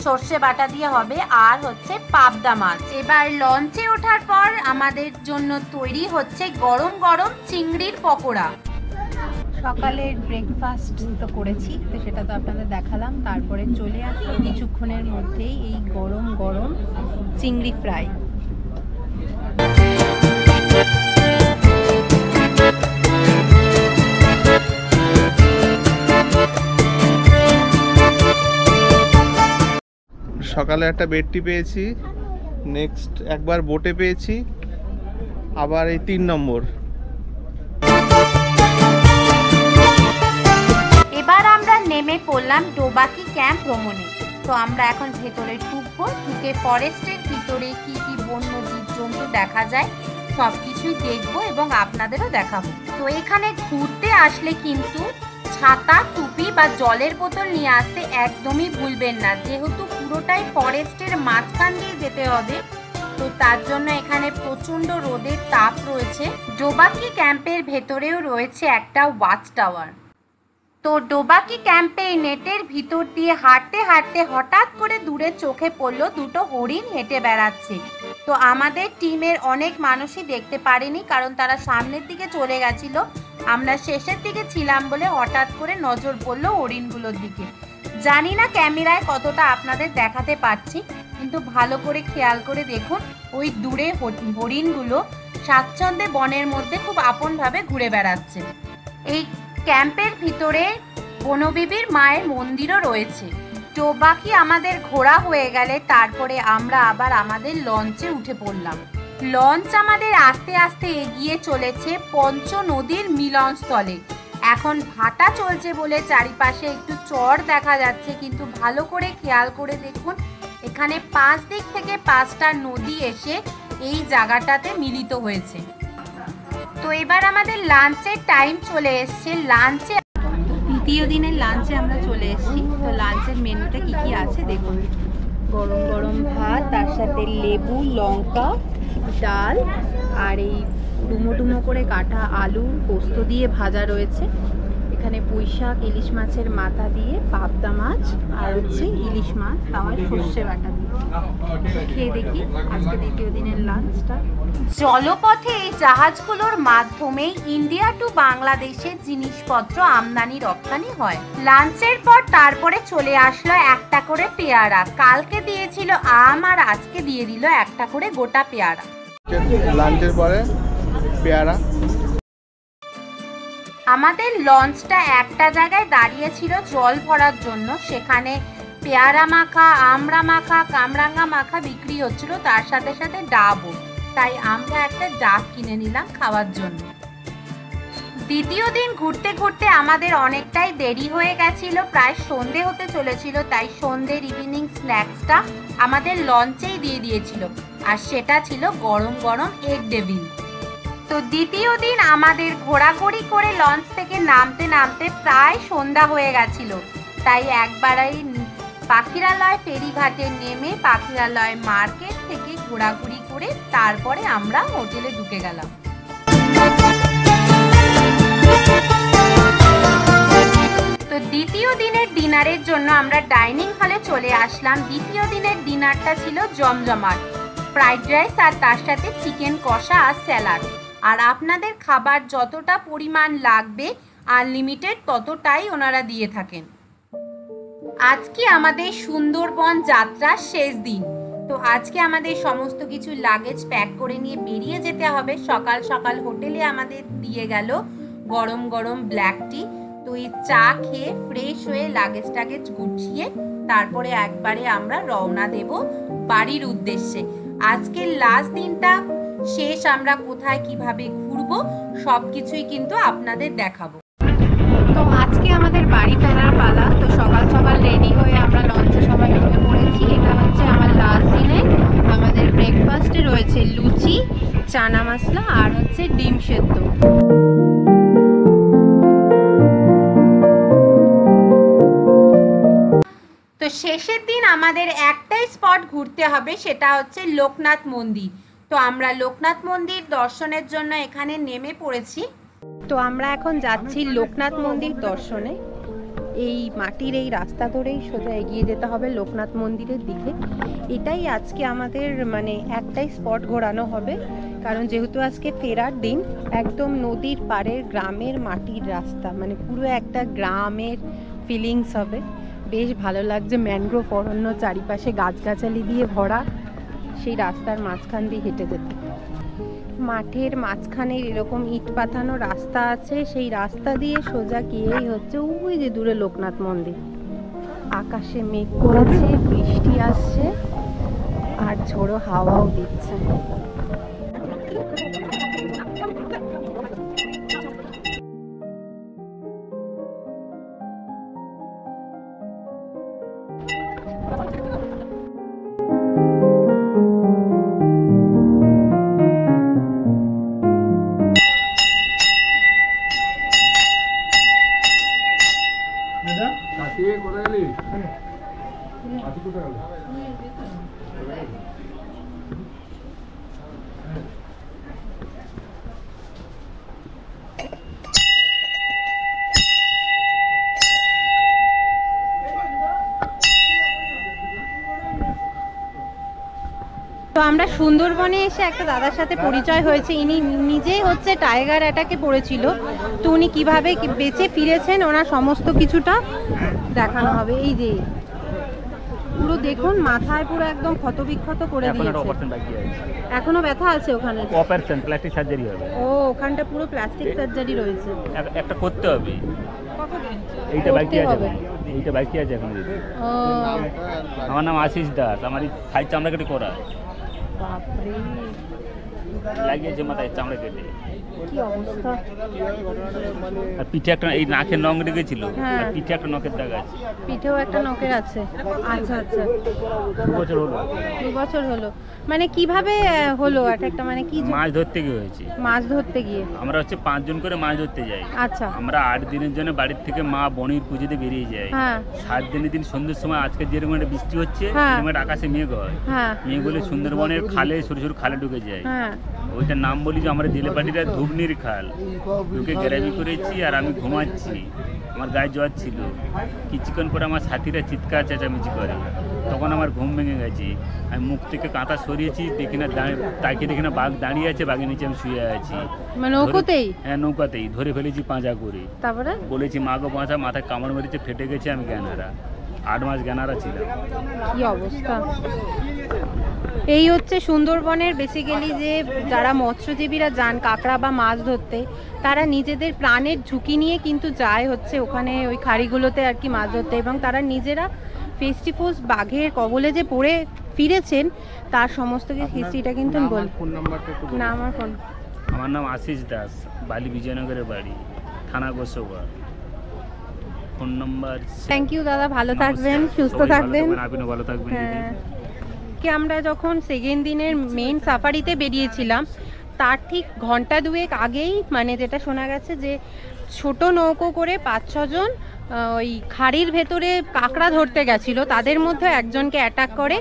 সর্ষে বাটা দিয়ে হবে, আর হচ্ছে পাবদা মাছ। এবার লঞ্চে ওঠার পর আমাদের জন্য তৈরি হচ্ছে গরম গরম চিংড়ির পকোড়া। সকালের ব্রেকফাস্ট তো করেছি, তো সেটা তো আপনাদের দেখালাম। তারপরে চলে আসলো কিছুক্ষণের মধ্যেই এই গরম গরম চিংড়ি ফ্রাই। সকালে একটা বেডটি পেয়েছি, নেক্সট একবার বোটে পেয়েছি, আবার এই 3 নম্বর। এবার আমরা নেমে পড়লাম ডোবাকি ক্যাম্প ভ্রমণে। তো আমরা এখন ভেতরে ঢুকবো, ঢুকে ফরেস্টের ভিতরে কি কি বন্য জীবজন্তু দেখা যায় সবকিছুই দেখবো এবং আপনাদেরও দেখাবো। তো এখানে ঘুরতে আসলে কিন্তু ছাতা, টুপি বা জলের বোতল নিয়ে আসতে একদমই ভুলবেন না, যেহেতু পুরোটাই ফরেস্টের মাঝখান দিয়ে যেতে হবে। তো তার জন্য এখানে প্রচন্ড রোদের তাপ রয়েছে। ডোবাকি ক্যাম্পের ভেতরেও রয়েছে একটা ওয়াচ টাওয়ার। তো ডোবাকি ক্যাম্পে নেটের ভিতর দিয়ে হাঁটতে হাঁটতে হঠাৎ করে দূরে চোখে পড়লো দুটো হরিণ হেঁটে বেড়াচ্ছে। তো আমাদের টিমের অনেক মানুষই দেখতে পারেনি, কারণ তারা সামনের দিকে চলে গেছিল। আমরা শেষের দিকে ছিলাম বলে হঠাৎ করে নজর পড়লো হরিণগুলোর দিকে। জানি না ক্যামেরায় কতটা আপনাদের দেখাতে পারছি, কিন্তু ভালো করে খেয়াল করে দেখুন, ওই দূরে হরিণগুলো স্বাচ্ছন্দ্যে বনের মধ্যে খুব আপনভাবে ঘুরে বেড়াচ্ছে। এই ক্যাম্পের ভিতরে বনবিবির মায়ের মন্দিরও রয়েছে। ডোবাকি আমাদের ঘোরা হয়ে গেলে তারপরে আমরা আবার আমাদের লঞ্চে উঠে পড়লাম। লঞ্চ আমাদের আস্তে আস্তে এগিয়ে চলেছে পঞ্চ নদীর মিলনস্থলে। এখন ভাটা চলছে বলে চারিপাশে একটু চর দেখা যাচ্ছে, কিন্তু ভালো করে খেয়াল করে দেখুন, এখানে 5 দিক থেকে 5টা নদী এসে এই জায়গাটাতে মিলিত হয়েছে। তো এবার আমাদের লাঞ্চের টাইম চলে এসছে। লাঞ্চে দ্বিতীয় দিনের লাঞ্চে আমরা চলে এসেছি। তো লাঞ্চের মেনুতে কি কি আছে দেখুন। গরম গরম ভাত, তার সাথে লেবু, লঙ্কা, ডাল, আর এই ডুমো ডুমো করে কাটা আলু পোস্ত দিয়ে ভাজা রয়েছে। এখানে পুঁই শাক, ইলিশ মাছের মাথা দিয়ে, পাবদা মাছ, আর হচ্ছে ইলিশ মাছ তাওয়ার সর্ষে বাটা দিয়ে। খেয়ে দেখি আজকে দ্বিতীয় দিনের লাঞ্চটা। জলপথে এই জাহাজগুলোর মাধ্যমেই ইন্ডিয়া টু বাংলাদেশে জিনিসপত্র আমদানি রপ্তানি হয়। লাঞ্চের পর তারপরে চলে আসলো একটা করে পেয়ারা। কালকে দিয়েছিল আম, আর আজকে দিয়ে দিল একটা করে গোটা পেয়ারা। লাঞ্চের পরে পেয়ারা। আমাদের লঞ্চটা একটা জায়গায় দাঁড়িয়েছিল জল ভরার জন্য। সেখানে পেয়ারা মাখা, আমড়া মাখা, কামরাঙ্গা মাখা বিক্রি হচ্ছিল, তার সাথে সাথে ডাবও। তাই আমরা একটা ডাব কিনে নিলাম খাওয়ার জন্য। দ্বিতীয় দিন ঘুরতে ঘুরতে আমাদের অনেকটাই দেরি হয়ে গেছিল, প্রায় সন্ধে হতে চলেছিল। তাই সন্ধ্যের ইভিনিং স্ন্যাক্সটা আমাদের লঞ্চেই দিয়ে দিয়েছিল, আর সেটা ছিল গরম গরম এগ ডেভিল। তো দ্বিতীয় দিন আমাদের ঘোরাঘুরি করে লঞ্চ থেকে নামতে নামতে প্রায় সন্ধ্যা হয়ে গেছিল। তাই একবারই পাখিরালয় ফেরিঘাটে নেমে পাখিরালয় মার্কেট থেকে ঘোরাঘুরি করে তারপরে আমরা হোটেলে ঢুকে গেলাম। তো দ্বিতীয় দিনের ডিনারের জন্য আমরা ডাইনিং হলে চলে আসলাম। দ্বিতীয় দিনের ডিনারটা ছিল জমজমাট, ফ্রাইড রাইস আর তার সাথে চিকেন কষা আর স্যালাড। আর আপনাদের খাবার যতটা পরিমাণ লাগবে আনলিমিটেড ততটাই ওনারা দিয়ে থাকেন। আজকে আমাদের সুন্দরবন যাত্রার শেষ দিন, তো আজকে আমাদের সমস্ত কিছু লাগেজ প্যাক করে নিয়ে বেরিয়ে যেতে হবে। সকাল সকাল হোটেলে আমাদের দিয়ে গেল গরম গরম ব্ল্যাক টি। তো এই চা খেয়ে ফ্রেশ হয়ে লাগেজ টাগেজ গুছিয়ে তারপরে একবারে আমরা রওনা দেব বাড়ির উদ্দেশ্যে। আজকের লাস্ট দিনটা শেষ, আমরা কোথায় কিভাবে ঘুরবো সবকিছুই কিন্তু আপনাদের দেখাবো। তো আজকে আমাদের বাড়ি ফেরার পালা। তো সকাল সকাল রেডি হয়ে আমরা লঞ্চে সবাই উঠে পড়েছি। এটা হচ্ছে আমার লাস্ট দিনে। আমাদের ব্রেকফাস্টে রয়েছে লুচি, চানা মশলা আর হচ্ছে ডিম সেদ্ধ। তো শেষের দিন আমাদের একটাই স্পট ঘুরতে হবে, সেটা হচ্ছে লোকনাথ মন্দির। তো আমরা লোকনাথ মন্দির দর্শনের জন্য এখানে নেমে পড়েছি। তো আমরা এখন যাচ্ছি লোকনাথ মন্দির দর্শনে। এই মাটির এই রাস্তা ধরেই সোজা এগিয়ে যেতে হবে লোকনাথ মন্দিরের দিকে। এটাই আজকে আমাদের মানে একটাই স্পট ঘোরানো হবে, কারণ যেহেতু আজকে ফেরার দিন। একদম নদীর পাড়ের গ্রামের মাটির রাস্তা, মানে পুরো একটা গ্রামের ফিলিংস হবে। বেশ ভালো লাগছে, ম্যানগ্রোভ অরণ্য চারিপাশে গাছগাছালি দিয়ে ভরা। সেই রাস্তার মাঝখান দিয়ে হেঁটে যেতে, মাঠের মাঝখানে এরকম ইট পাতানো রাস্তা আছে, সেই রাস্তা দিয়ে সোজা গিয়েই হচ্ছে ওই যে দূরে লোকনাথ মন্দির। আকাশে মেঘ করেছে, বৃষ্টি আসছে আর ঝোড়ো হাওয়াও দিচ্ছে। তো আমরা সুন্দরবনে এসে একটা দাদার সাথে পরিচয় হয়েছে। ইনি নিজেই হচ্ছে টাইগার অ্যাটাকে পড়েছিল, তো উনি কিভাবে বেঁচে ফিরেছেন ওনার সমস্ত কিছুটা দেখানো হবে। এই যে পুরো দেখুন, মাথায় পুরো একদম ক্ষতবিক্ষত করে দিয়েছে। এখনো ব্যথা আছে ওখানে? অপারেশন, প্লাস্টিক সার্জারি হবে। ও, ওখানটা পুরো প্লাস্টিক সার্জারি রয়েছে। একটা করতে হবে। কতদিন এইটা বাকি আছে, এইটা বাকি আছে এখন। আমার নাম আশিস দাস, আমার এই থাই চামড়া কেটে করা। বাপরে, লাগিয়েছে মাথায় চামড়া কেটে। কি অবস্থা! আর পিঠে একটা এই নাকের নখ রেখেছিল, আর পিঠে একটা নখের দাগ আছে। পিঠেও একটা নখের আছে। আচ্ছা আচ্ছা, 2 বছর হলো। 2 বছর হলো। মানে কিভাবে হলো একটা, মানে কি? মাছ ধরতে গিয়ে হয়েছে। মাছ ধরতে গিয়ে? আমরা হচ্ছে 5 জন করে মাছ ধরতে যাই। আচ্ছা। আমরা 8 দিনের জন্য বাড়ির থেকে মা বনির পুজোতে বেরিয়ে যাই। 7 দিনের দিন সন্ধ্যের সময় আজকে যেরকম একটা বৃষ্টি হচ্ছে, এরকম একটা আকাশে মেঘ হয়। মেঘগুলো সুন্দরবনের খালে, সরু সরু খালে ঢুকে যায়। ওইটার নাম বলি যে আমরা জেলে পাটিরা ধুবনির খাল। ঢুকে গ্যারামি করেছি আর আমি ঘুমাচ্ছি। আমার গায়ে জ্বর ছিল। কিছুক্ষণ পরে আমার সাথীরা চিৎকার চেঁচামেচি করে, তখন আমার ঘুম ভেঙে গেছে। আমি মুখ থেকে কাঁথা সরিয়েছি, দেখি না তাকে দেখি না বাঘ দাঁড়িয়ে আছে, বাঘের নিচে আমি শুয়ে আছি। নৌকাতেই? হ্যাঁ, নৌকাতেই। ধরে ফেলেছি পাঁজা করে। তারপরে বলেছি মা গো বাঁচা, মাথায় কামড় মেরেছে, ফেটে গেছে, আমি জ্ঞানারা। 8 মাস জ্ঞানারা ছিলাম। কি অবস্থা! এই হচ্ছে সুন্দরবনের বেসিক্যালি যে যারা মৎস্যজীবীরা যান কাঁকড়া বা মাছ ধরতে, তারা নিজেদের প্রাণের ঝুঁকি নিয়ে কিন্তু যায় হচ্ছে ওখানে ওই খাড়িগুলোতে আর কি মাছ ধরতে, এবং তারা নিজেরা ফেস টু ফেস বাঘের কবলে যে পড়ে ফিরেছেন তার সমস্ত হিস্ট্রিটা কিন্তু বল। না, আমার নাম আশিস দাস, বালি বিজয়নগরের বাড়ি, থানা Gosaba. Phone number. Thank you দাদা, ভালো থাকবেন, সুস্থ থাকবেন। আপনিও ভালো থাকবেন। কি আমরা যখন সেকেন্ড দিনের মেন সাফারিতে বেরিয়েছিলাম তার ঠিক ঘন্টা 2 আগেই মানে যেটা শোনা গেছে যে ছোট নৌকো করে 5-6 জন ওই খাড়ির ভেতরে কাঁকড়া ধরতে গেছিল, তাদের মধ্যে একজনকে অ্যাটাক করে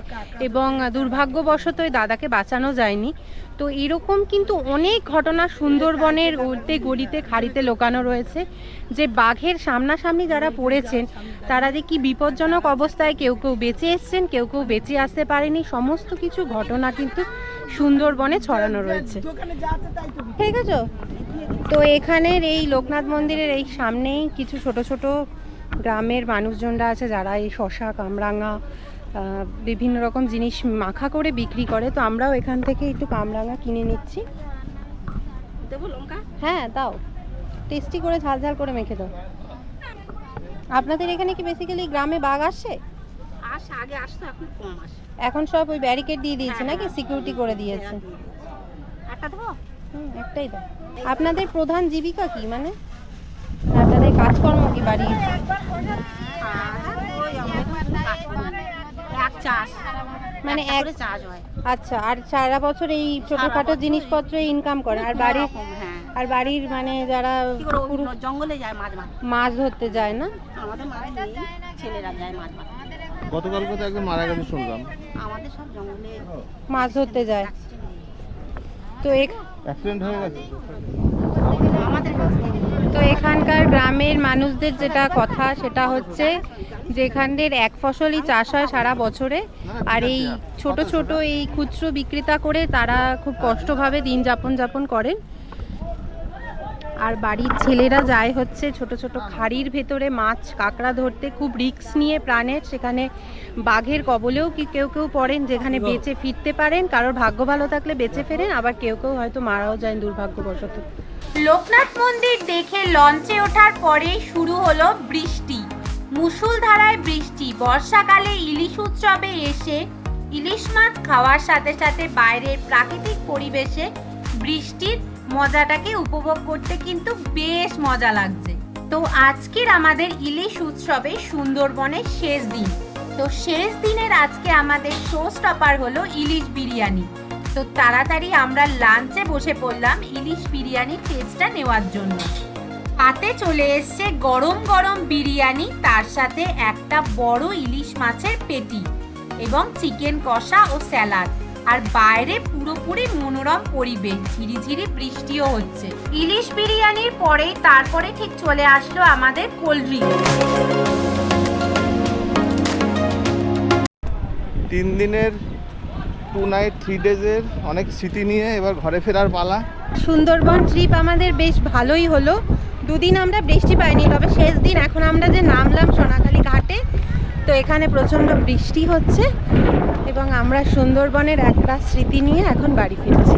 এবং দুর্ভাগ্যবশত ওই দাদাকে বাঁচানো যায়নি। তো এরকম কিন্তু অনেক ঘটনা সুন্দরবনের উল্টে গড়িতে খাড়িতে লোকানো রয়েছে, যে বাঘের সামনাসামনি যারা পড়েছেন তারা যে কি বিপজ্জনক অবস্থায় কেউ কেউ বেঁচে এসছেন, কেউ কেউ বেঁচে আসতে পারেনি, সমস্ত কিছু ঘটনা কিন্তু সুন্দরবনে ছড়ানো রয়েছে। ঠিক আছে, তো এখানের এই লোকনাথ মন্দিরের এই সামনেই কিছু ছোট ছোট গ্রামের মানুষজনরা আছে যারা এই শশা, কামরাঙা, বিভিন্ন রকম জিনিস মাখা করে বিক্রি করে। তো আমরাও এখান থেকে একটু কামরাঙা কিনে নিচ্ছি। দেবো লঙ্কা? হ্যাঁ দাও, টেস্টি করে ঝাল ঝাল করে মেখে দাও। আপনাদের এখানে কি বেসিক্যালি গ্রামে বাঘ আসে? আগে আসতো, এখন কম আসে। এখন সব ওই ব্যারিকেড দিয়ে দিয়েছে নাকি, সিকিউরিটি করে দিয়েছে? একটা দেবো? একটাই দাও। আপনাদের প্রধান জীবিকা কি, মানে আপনাদের কাজকর্ম কি বাড়ি? মানে এক চাষ হয়। আচ্ছা, আর সারা বছর এই ছোটখাটো জিনিসপত্র ইনকাম করে? আর বাড়ির আর বাড়ির মানে যারা জঙ্গলে যায় মাছ ধরতে যায় না? আমাদের মাছ নেই, ছেলেরা যায় মাছ মারতে। গতকালকে তো একদম মারা গেছে শুনলাম। আমাদের সব জঙ্গলে মাছ ধরতে যায়। তো অ্যাক্সিডেন্ট হয়ে গেছে। তো এখানকার গ্রামের মানুষদের যেটা কথা সেটা হচ্ছে যে এখানদের এক ফসলই চাষ হয় সারা বছরে, আর এই ছোট ছোট এই খুচরো বিক্রেতা করে তারা খুব কষ্টভাবে দিন যাপন করেন। আর বাড়ির ছেলেরা যায় হচ্ছে ছোট ছোট খাড়ির ভেতরে মাছ, কাঁকড়া ধরতে, খুব রিস্ক নিয়ে প্রাণের। সেখানে বাঘের কবলেও কি কেউ কেউ পড়েন, যেখানে বেঁচে ফিরতে পারেন, কারোর ভাগ্য ভালো থাকলে বেঁচে ফেরেন, আবার কেউ কেউ হয়তো মারাও যায় দুর্ভাগ্যবশত। লোকনাথ মন্দির দেখে লঞ্চে ওঠার পরে শুরু হলো বৃষ্টি, মুষলধারায় বৃষ্টি। বর্ষাকালে ইলিশ উৎসবে এসে ইলিশ মাছ খাওয়ার সাথে সাথে বাইরের প্রাকৃতিক পরিবেশে বৃষ্টির মজাটাকে উপভোগ করতে কিন্তু বেশ মজা লাগছে। তো আজকের আমাদের ইলিশ উৎসবে সুন্দরবনের শেষ দিন। তো শেষ দিনের আজকে আমাদের শো স্টপার হলো ইলিশ বিরিয়ানি। তো তাড়াতাড়ি আমরা লাঞ্চে বসে পড়লাম ইলিশ বিরিয়ানির টেস্টটা নেওয়ার জন্য। হাতে চলে এসছে গরম গরম বিরিয়ানি, তার সাথে একটা বড় ইলিশ মাছের পেটি এবং চিকেন কষা ও স্যালাড। আর বাইরে পুরোপুরি মনোরম পরিবেশ, ঝিরিঝিরি বৃষ্টিও হচ্ছে। ইলিশ বিরিয়ানির পরে তারপরে ঠিক চলে আসলো আমাদের কোল্ড ড্রিঙ্ক। 3 দিনের 2 নাইট 3 ডেজের অনেক স্মৃতি নিয়ে এবার ঘরে ফেরার পালা। সুন্দরবন ট্রিপ আমাদের বেশ ভালোই হলো। 2 দিন আমরা বৃষ্টি পাইনি, তবে শেষ দিন এখন আমরা যে নামলাম সোনাখালী ঘাটে, তো এখানে প্রচণ্ড বৃষ্টি হচ্ছে এবং আমরা সুন্দরবনের একটা স্মৃতি নিয়ে এখন বাড়ি ফিরছি।